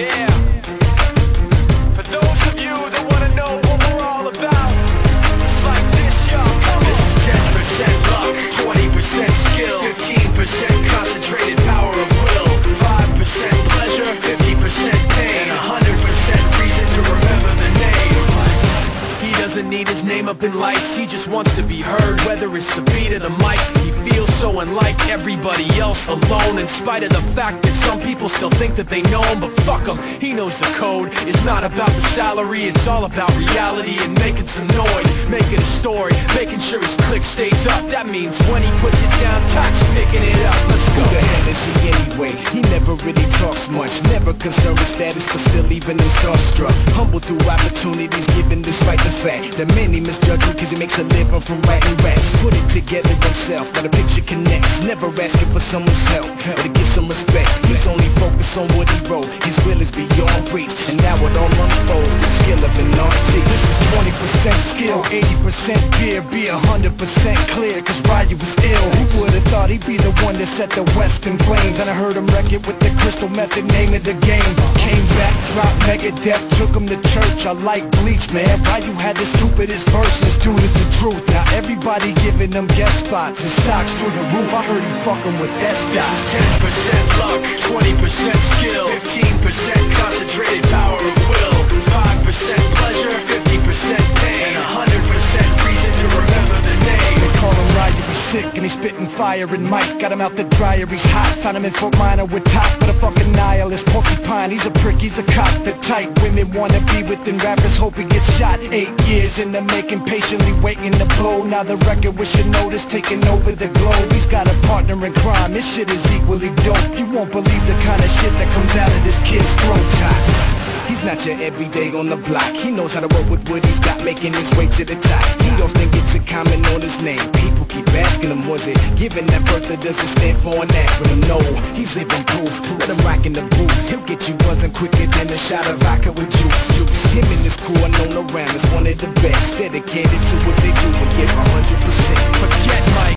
Yeah. For those of you that wanna know what we're all about, it's like this, y'all. This is 10% luck, 20% skill, 15% concentrated power of will, 5% pleasure, 50% pain, and 100% reason to remember the name. He doesn't need his name up in lights, he just wants to be heard, whether it's the beat or the mic. He feels so unlike everybody else, alone, in spite of the fact that some people still think that they know him. But fuck him, he knows the code. It's not about the salary, it's all about reality and making some noise, making a story, making sure his click stays up. That means when he puts it down, Tox picking it up. Let's go. Who the hell is he anyway? He never really talks much, never concerned with status, but still even him starstruck. Humble through opportunities given despite the fact that many misjudge him cause he makes a living from writing raps. Put it together himself, now the picture connects. Never asking for someone's help, or to get some respect. He's only focused on what he wrote, his will is beyond reach, and now it all unfolds, the skill of an artist. This is 20% skill, 80% fear, be 100% clear, cause Ryu was ill. Who would've thought he'd be the one that set the West in flames? And I heard him wreck it with the Crystal Method, name of the game. Came back, dropped Megadeth, took him to church. I like Bleach, man. Ryu had the stupidest verse, this dude is the truth. Now everybody giving them guest spots, his stocks through the roof. I heard he fucking with that This stock. is 10% luck, 20% skill, 15% concentrated power of will, 5% pleasure, 50% pain, and 100% reason to remember the name. They call him Ryu, he's sick and he's spitting fire. And Mike got him out the dryer, he's hot. Found him in Fort Minor with top, but a fucking nihilist porcupine. He's a prick, he's a cop. The type women wanna be within, rappers hope he gets shot. 8 years in the making, patiently waiting to blow. Now the record with your notice taking over the globe. He's got a partner in crime, this shit is equally dope. You won't believe the kind of shit that comes out of this kid's throat. He's not your everyday on the block. He knows how to work with what he's got, making his way to the top. He often gets a comment on his name. People keep asking him, was it given that birth or does it stand for an acronym? No, he's living proof. Let him rock in the booth. He'll get you buzzing quicker than a shot of vodka with juice. Him and his crew are known around as one of the best, dedicated to what they do and give 100%. Forget Mike.